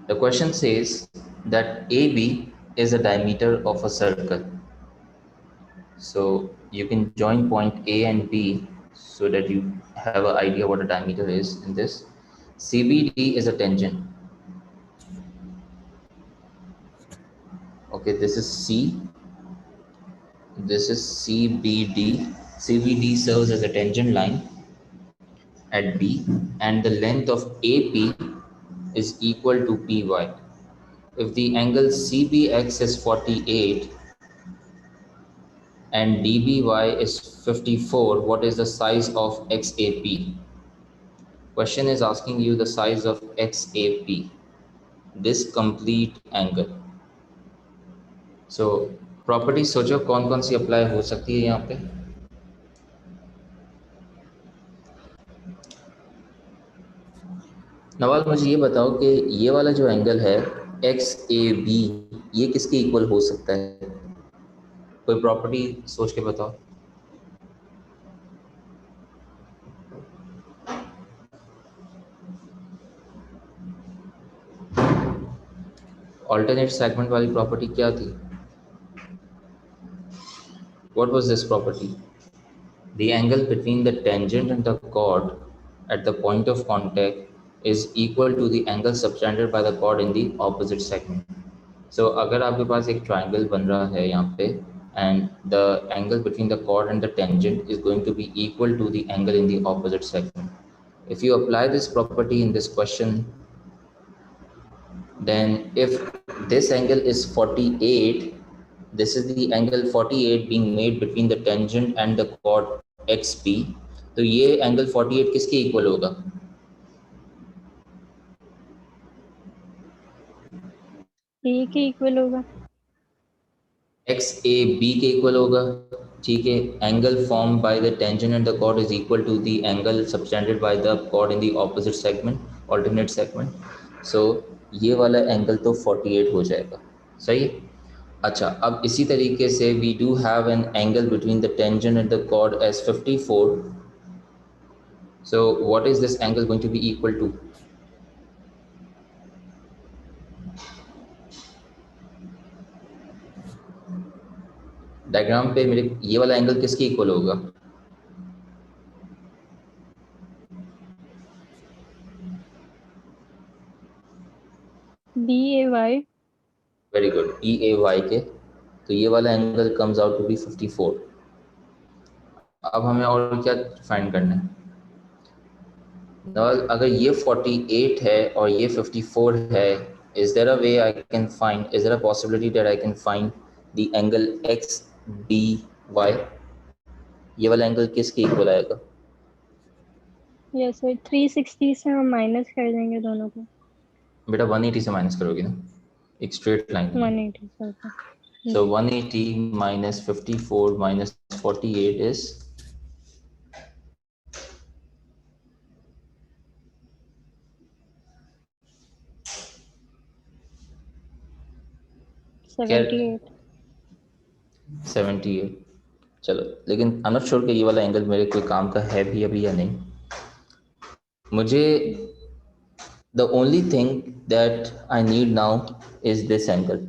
The question says that AB is a diameter of a circle. So you can join point A and B so that you have an idea what a diameter is in this. CBD is a tangent. Okay, this is C. This is CBD. CBD serves as a tangent line at B, and the length of AP is equal to PY. If the angle CBX is 48 and DBY is 54, what is the size of XAP? Question is asking you the size of XAP, this complete angle. So property सोचो कौन कौन सी apply हो सकती है यहाँ पे. नवाज मुझे ये बताओ कि ये वाला जो एंगल है XAB ये किसके इक्वल हो सकता है? कोई प्रॉपर्टी सोच के बताओ. ऑल्टरनेट सेगमेंट वाली प्रॉपर्टी क्या थी? What was this property? The angle between the tangent and the chord at the point of contact is equal to the angle subtended by the chord in the opposite segment. So अगर आपके पास एक triangle बन रहा है यहाँ पे and the angle between the chord and the tangent is going to be equal to the angle in the opposite segment. If you apply this property in this question, then if this angle is 48, this is the angle 48 being made between the tangent and the chord XP, तो ये angle 48 किसके equal होगा? ए के equal होगा. XAB के equal होगा. ठीक है, angle formed by the tangent and the chord is equal to the angle subtended by the chord in the opposite segment, alternate segment. So ये वाला एंगल तो 48 हो जाएगा. सही है. अच्छा, अब इसी तरीके से we do have an angle between the tangent and the chord as 54. So what is this angle going to be equal to? Diagram पे मेरे ये वाला एंगल किसके इक्वल होगा? BAY. वेरी गुड, EAY के. तो ये वाला angle comes out to be 54. अब हमें और क्या फाइंड करना है? अगर ये 48 है और ये 54 है, is there a way I can find, is there a possibility that I can find the angle XBY? ये वाला एंगल किसके इक्वल आएगा? यस सर, 360 से हम माइनस कर देंगे दोनों को. बेटा 180 से माइनस करोगे ना, एक straight line. 180 sir. So 180 minus 54 minus 48 is 78. 78. चलो, लेकिन आई एम नॉट श्योर कि ये वाला एंगल मेरे कोई काम का है भी अभी या नहीं. मुझे the only thing that I need now is this angle.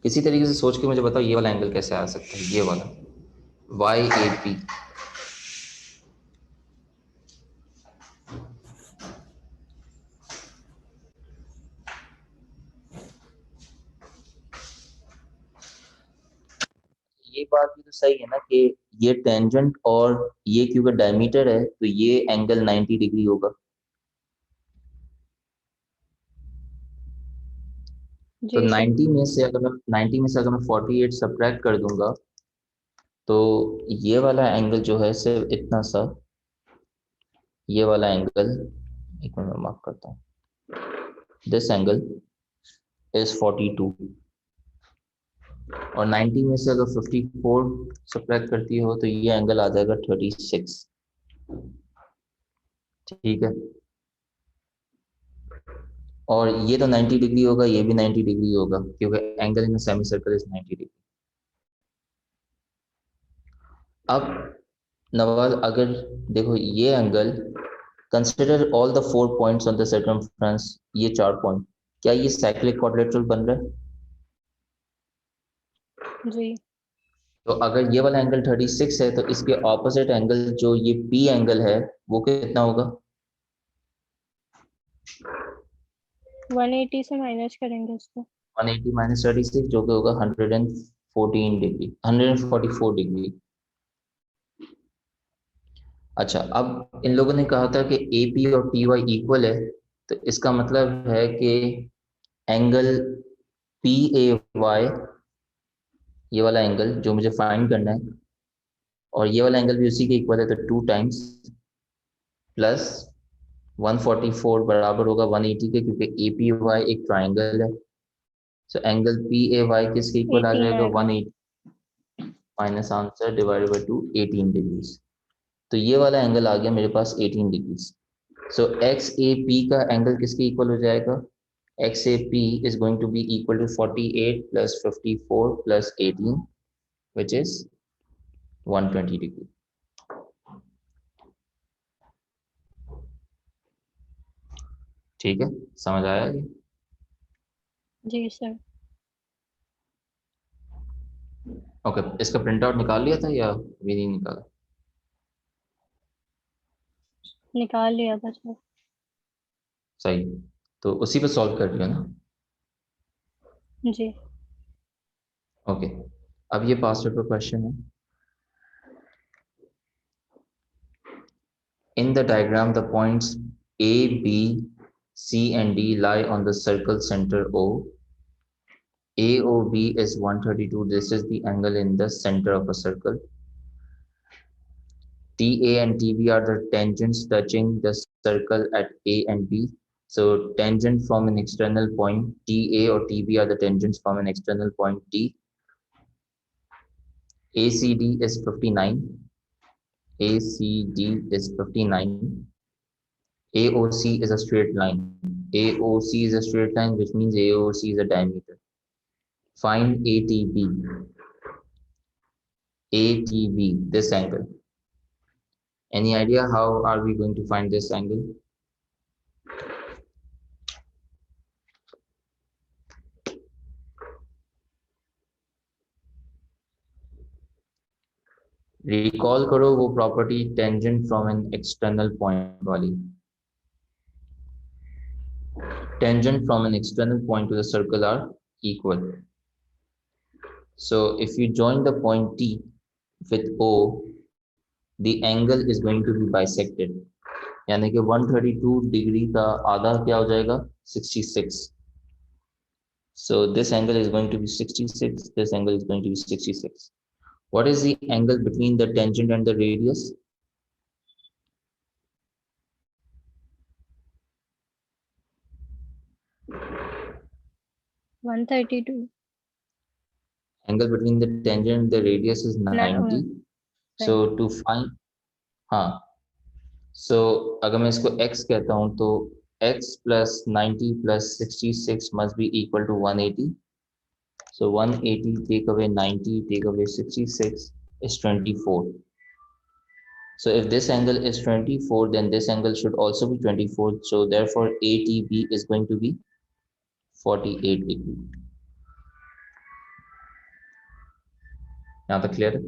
किसी तरीके से सोच के मुझे बताओ ये वाला एंगल कैसे आ सकता है? ये वाला YAP. ये बात भी तो सही है ना कि ये टेंजेंट और ये क्योंकि डायमीटर है तो ये एंगल 90 डिग्री होगा. तो 90 में से अगर मैं 48 सब्ट्रैक्ट कर दूंगा तो ये वाला एंगल जो है सिर्फ इतना सा, ये वाला एंगल, एक मिनट में मार्क करता हूँ, दिस एंगल इज 42 और 90 में से अगर 54 सब्ट्रैक्ट करती हो तो ये एंगल आ जाएगा 36. ठीक है, और ये तो 90 डिग्री होगा, ये भी 90 डिग्री होगा क्योंकि angle in semi circle is 90 degree. अब नवाज अगर देखो ये angle, consider all the 4 points on the circumference, ये 4 पॉइंट, क्या ये साइक्लिक क्वाड्रिलेटरल बन रहा है? जी तो अगर ये वाला एंगल 36 है तो इसके ऑपोजिट एंगल जो ये पी एंगल है वो कितना होगा? 180 से माइनस करेंगे इसको। 180 माइनस 36 जो कि होगा 114 डिग्री, 144 डिग्री। अच्छा, अब इन लोगों ने कहा था कि ए पी और टी वाई इक्वल है, तो इसका मतलब है कि एंगल पी ए वाई, ये वाला एंगल जो मुझे फाइंड करना है, और ये वाला एंगल भी उसी के इक्वल है, तो 2 टाइम्स प्लस 144 बराबर होगा 180 के, क्योंकि ए पी वाई एक ट्राइंगल है। So angle P A Y किसके इक्वल आ 18 जाएगा? आएगा। 180 minus answer divided by 2, 18 degrees. तो ये वाला एंगल आ गया मेरे पास 18 degrees. So X A P का एंगल किसके इक्वल हो जाएगा? X A P is going to be equal to 48 plus 54 plus 18 which is 120 degree. ठीक है, समझ आया ये? जी सर। ओके, इसका प्रिंट आउट निकाल लिया था या अभी नहीं निकाला? निकाल लिया था सर। सही, तो उसी पे सॉल्व कर लिया ना? जी ओके, अब ये पास पेपर क्वेश्चन है। In the diagram, the points A, B, C, and D lie on the circle center O. AOB is 132. This is the angle in the center of a circle. TA and TB are the tangents touching the circle at A and B. So tangent from an external point TA or TB are the tangents from an external point D. ACD is 59. ACD is 59. AOC is a straight line. AOC is a straight line, which means AOC is a diameter. Find ATB. ATB, this angle. Any idea how are we going to find this angle? Recall करो वो property tangent from an external point वाली. Tangent from an external point to the circle are equal. So if you join the point T with O, the angle is going to be bisected. यानी कि 132 degree का आधा क्या हो जाएगा? 66. So this angle is going to be 66. This angle is going to be 66. What is the angle between the tangent and the radius? 132 Angle between the tangent and the radius is ना 90. So सही। to find, हाँ, so अगर मैं इसको x कहता हूँ तो x plus 90 plus 66 must be equal to 180. So 180 take away 90 take away 66 is 24. So if this angle is 24, then this angle should also be 24. So therefore ATB is going to be 48 degree. Now the clear?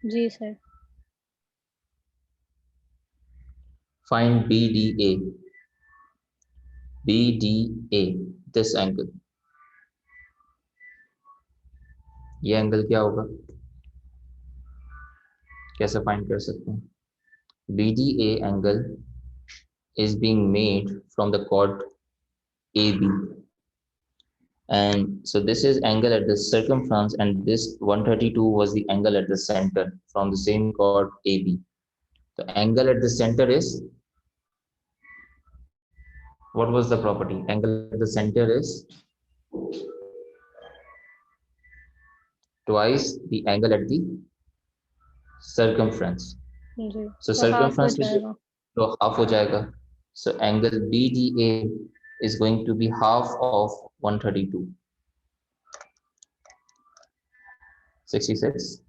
जी sir. Find BDA. BDA, this angle. ये angle क्या होगा? कैसे find कर सकते हैं? BDA angle is being made from the chord AB. And so this is angle at the circumference, and this 132 was the angle at the center from the same chord AB. The angle at the center is, what was the property? Angle at the center is twice the angle at the circumference. जी So तो half हो circumference में जाएगा। तो half हो जाएगा. So angle BDA is going to be half of 132. 66.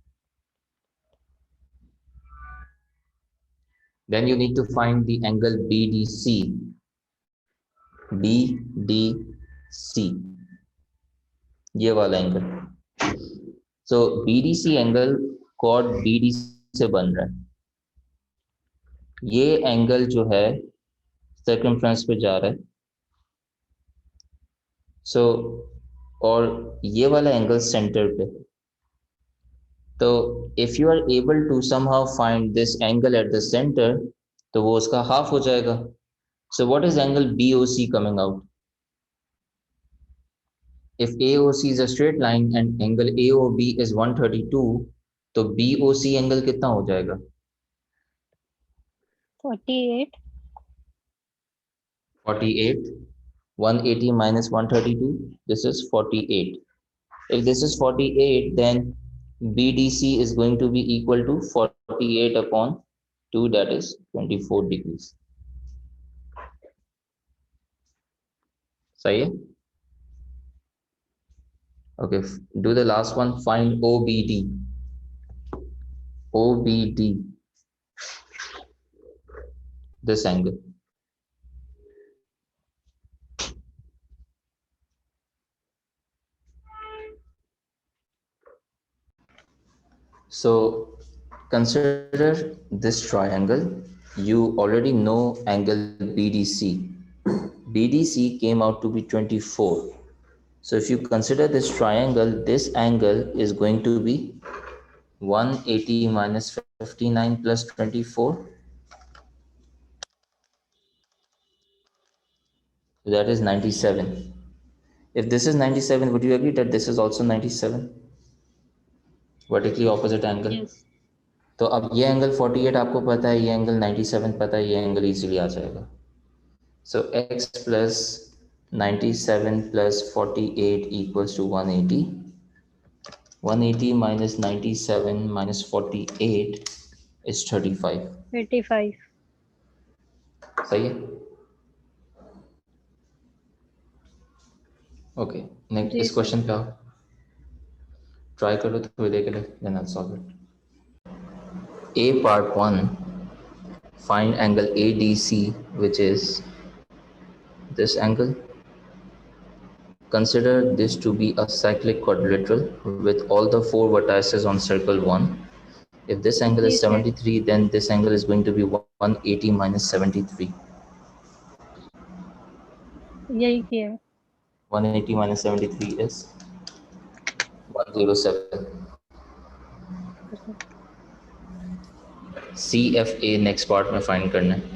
Then you need to find the angle BDC. BDC, ये वाला एंगल। सो BDC एंगल कॉड BD से बन रहा है। ये एंगल जो है सर्कमफ्रेंस पे जा रहा है। सो और ये वाला एंगल सेंटर पे। तो if you are able to somehow find this angle at the centre, तो वो उसका हाफ हो जाएगा। So what is angle BOC coming out? If AOC is a straight line and angle AOB is 132, तो BOC angle कितना हो जाएगा? 48. 48. 180 minus 132, this is 48. If this is 48, then BDC is going to be equal to 48 upon 2, that is 24 degrees. सही है? Okay, do the last one. Find OBD. OBD, this angle. So consider this triangle. You already know angle BDC. BDC came out to be 24. So if you consider this triangle, this angle is going to be 180 minus 59 plus 24. That is 97. If this is 97, would you agree that this is also 97? Vertically opposite angle. Yes. तो अब ये angle 48 आपको पता है, ये angle 97 पता है, ये एंगल इजीली आ जाएगा. So x plus 97 plus 48 equals to 180. 180 minus 97 minus 48 is 35. 35. सही है? ओके, नेक्स्ट जी इस सर. क्वेश्चन पे आओ. ट्राई करो थोड़ी देर के लिए, then I solve it. A part 1, find angle ADC, which is this angle. Consider this to be a cyclic quadrilateral with all the four vertices on circle 1. If this angle is जी sir. 73, then this angle is going to be 180 minus 73. यही किया है. 180 minus 73 is 107. CFA next part में find करना है.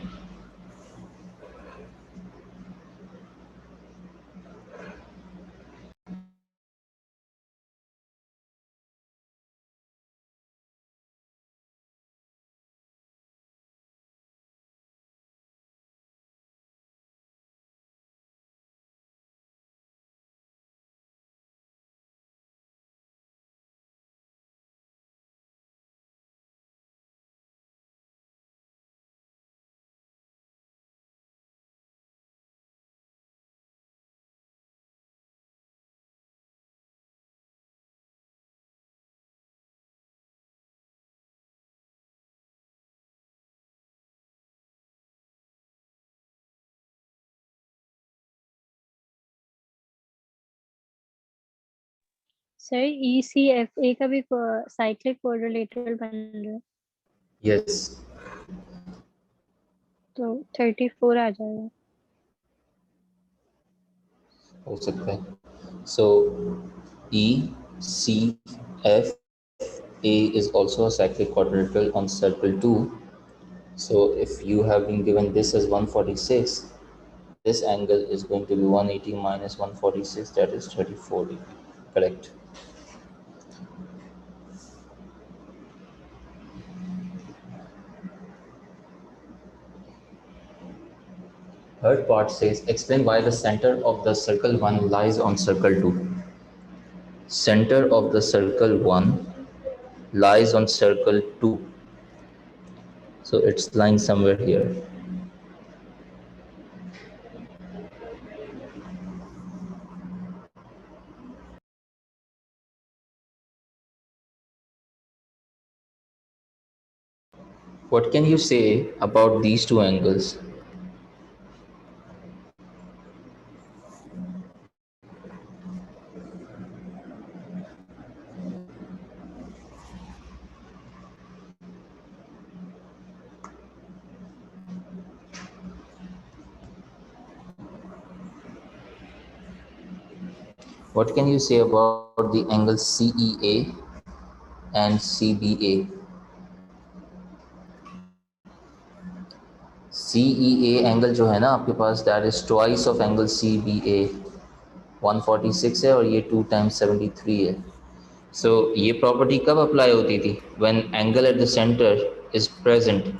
Sir ECFA का भी cyclic quadrilateral बन रहा है, यस, तो 34 आ जाएगा. हो सकता है. सो ECFA is also a cyclic quadrilateral on circle 2. So if you have been given this as 146, this angle is going to be 180 minus 146, that is 34 degree. Correct. Third part says, explain why the center of the circle 1 lies on circle 2. Center of the circle 1 lies on circle 2. So it's lying somewhere here. What can you say about these two angles? What can you say about the angle CEA and CBA? CEA angle जो है ना आपके पास, that is twice of angle CBA. 146 है और ये 2 times 73 है. सो ये प्रॉपर्टी कब अप्लाई होती थी? When angle at the centre is present.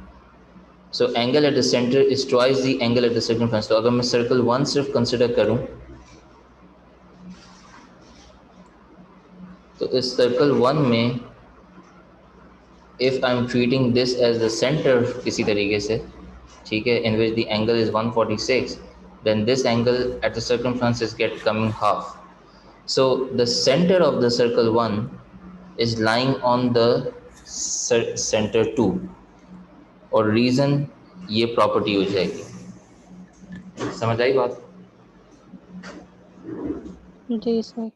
So angle at the centre is twice the angle at the circumference. तो अगर मैं सर्कल 1 सिर्फ कंसिडर करूं तो इस सर्कल 1 में if I am treating this as the centre किसी तरीके से, ठीक है, in which the angle is 146, then this angle at the circumference is get coming half. So the center of the circle 1 is lying on the center 2, और reason ये property हो जाएगी. समझ आई बात? जी सर.